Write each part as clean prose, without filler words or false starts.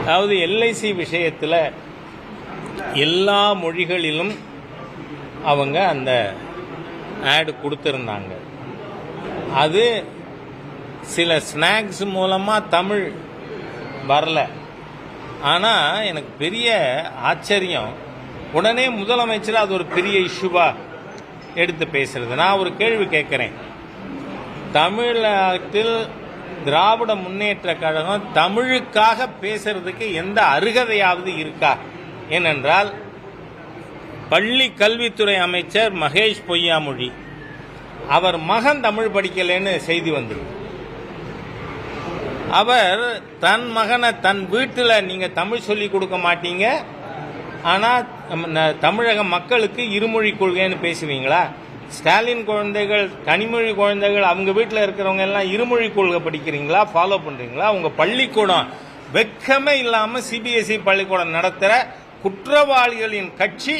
அதாவது எல்ஐசி விஷயத்தில் எல்லா மொழிகளிலும் அவங்க அந்த ஆடு கொடுத்துருந்தாங்க. அது சில ஸ்நாக்ஸ் மூலமாக தமிழ் வரல. ஆனால் எனக்கு பெரிய ஆச்சரியம், உடனே முதலமைச்சர் அது ஒரு பெரிய இஷ்யூவாக எடுத்து பேசுறது. நான் ஒரு கேள்வி கேட்குறேன், தமிழகத்தில் திராவிட முன்னேற்ற கழகம் தமிழுக்காக பேசுறதுக்கு எந்த அருகதையாவது இருக்கா? ஏனென்றால் பள்ளி கல்வித்துறை அமைச்சர் மகேஷ் பொய்யாமொழி, அவர் மகன் தமிழ் படிக்கலைன்னு செய்தி வந்தது. அவர் தன் மகனை தன் வீட்டில் நீங்கள் தமிழ் சொல்லி கொடுக்க மாட்டீங்க, ஆனால் தமிழக மக்களுக்கு இருமொழி கொள்கைன்னு பேசுவீங்களா? ஸ்டாலின் குழந்தைகள், கனிமொழி குழந்தைகள், அவங்க வீட்டில் இருக்கிறவங்க எல்லாம் இருமொழி கொள்கை படிக்கிறீங்களா, ஃபாலோ பண்ணுறீங்களா? உங்கள் பள்ளிக்கூடம் வெக்கமே இல்லாமல் சிபிஎஸ்இ பள்ளிக்கூடம் நடத்துகிற குற்றவாளிகளின் கட்சி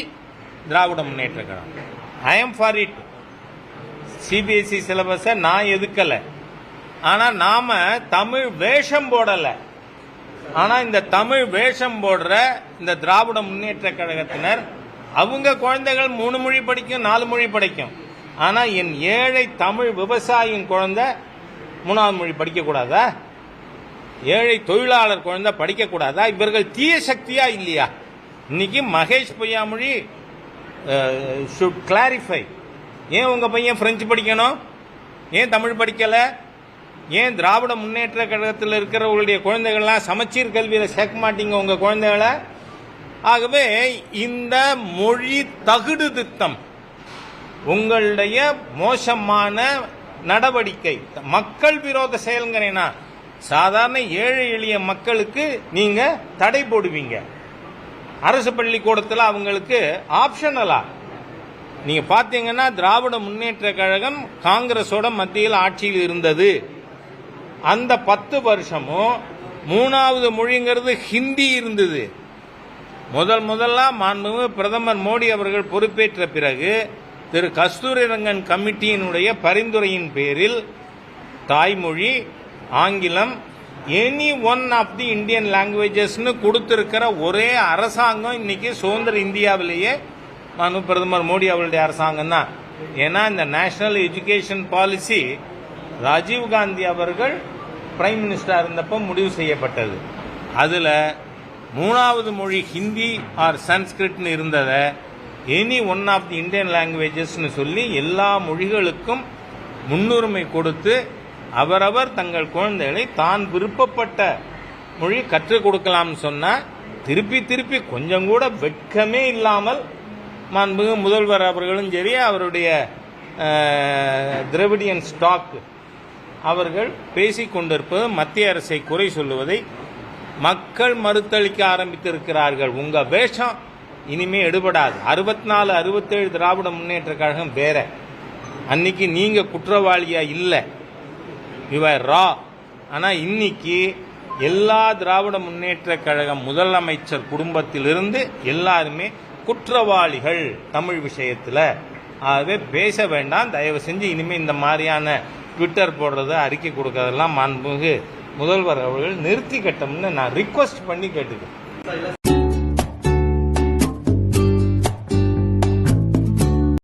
Dravida Munnetra Kazhagam. I am for it. CBSE சிலபஸை நான் எதுக்கலை, ஆனால் நாம் தமிழ் வேஷம் போடலை. ஆனால் இந்த தமிழ் வேஷம் போடுற இந்த திராவிட முன்னேற்ற கழகத்தினர் அவங்க குழந்தைகள் 3 மொழி படிக்கும், 4 மொழி படிக்கும். ஆனால் என் ஏழை தமிழ் விவசாயியின் குழந்தை 3வது மொழி படிக்கக்கூடாதா? ஏழை தொழிலாளர் குழந்தை படிக்கக்கூடாதா? இவர்கள் தீய சக்தியா இல்லையா? இன்னைக்கு மகேஷ் பொய்யாமொழி ஷுட் கிளாரிஃபை. ஏன் உங்க பையன் பிரெஞ்சு படிக்கணும்? ஏன் தமிழ் படிக்கலை? ஏன் திராவிட முன்னேற்ற கழகத்தில் இருக்கிறவங்களுடைய குழந்தைகள்லாம் சமச்சீர் கல்வியில் சேர்க்க மாட்டீங்க உங்க குழந்தைகளை? ஆகவே இந்த மொழி தகுடு திட்டம் உங்களுடைய மோசமான நடவடிக்கை, மக்கள் விரோத செயல்கிறேனா? சாதாரண ஏழை எளிய மக்களுக்கு நீங்க தடை போடுவீங்க. அரசு பள்ளிக்கூடத்தில் அவங்களுக்கு ஆப்ஷனலா நீங்க பாத்தீங்கன்னா, திராவிட முன்னேற்ற கழகம் காங்கிரஸோட மத்தியில் ஆட்சியில் இருந்தது. அந்த 10 வருஷமும் 3வது மொழிங்கிறது ஹிந்தி இருந்தது. முதல்ல மாண்புமிகு பிரதமர் மோடி அவர்கள் பொறுப்பேற்ற பிறகு திரு கஸ்தூரிரங்கன் கமிட்டியினுடைய பரிந்துரையின் பேரில் தாய்மொழி, ஆங்கிலம், any one of the Indian லாங்குவேஜஸ்னு கொடுத்திருக்கிற ஒரே அரசாங்கம் இன்னைக்கு சுதந்திர இந்தியாவிலேயே மாண்புமிகு பிரதமர் மோடி அவருடைய அரசாங்கம் தான். ஏன்னா இந்த நேஷனல் எஜுகேஷன் பாலிசி ராஜீவ்காந்தி அவர்கள் பிரைம் மினிஸ்டர் இருந்தப்போ முடிவு செய்யப்பட்டது. அதில் 3வது மொழி ஹிந்தி ஆர் சன்ஸ்கிரிட்னு இருந்ததை any one of the Indian லாங்குவேஜஸ்னு சொல்லி எல்லா மொழிகளுக்கும் முன்னுரிமை கொடுத்து அவரவர் தங்கள் குழந்தைகளை தான் விருப்பப்பட்ட மொழி கற்றுக் கொடுக்கலாம்னு சொன்னால், திருப்பி கொஞ்சம் கூட வெட்கமே இல்லாமல் மாண்புமிகு முதல்வர் அவர்களும் சரி, அவருடைய திராவிடியன் ஸ்டாக் அவர்கள் பேசிக் கொண்டிருப்பது மத்திய அரசை குறை சொல்லுவதை மக்கள் மறுத்தளிக்க ஆரம்பித்திருக்கிறார்கள். உங்க வேஷம் இனிமே எடுபடாது. 64, 67 திராவிட முன்னேற்ற கழகம் வேற. அன்னைக்கு நீங்க குற்றவாளியா இல்லை, யுவர் ரா. ஆனா இன்னைக்கு எல்லா திராவிட முன்னேற்ற கழகம் முதலமைச்சர் குடும்பத்திலிருந்து எல்லாருமே குற்றவாளிகள் தமிழ் விஷயத்தில். ஆகவே பேச வேண்டாம், தயவு செஞ்சு இனிமேல் இந்த மாதிரியான ட்விட்டர் போடுறது, அறிக்கை கொடுக்கறதெல்லாம் மாண்புமிகு முதல்வர் அவர்கள் நிறுத்தி கட்டம்னு நான் ரிக்வஸ்ட் பண்ணி கேட்டுக்கிறேன்.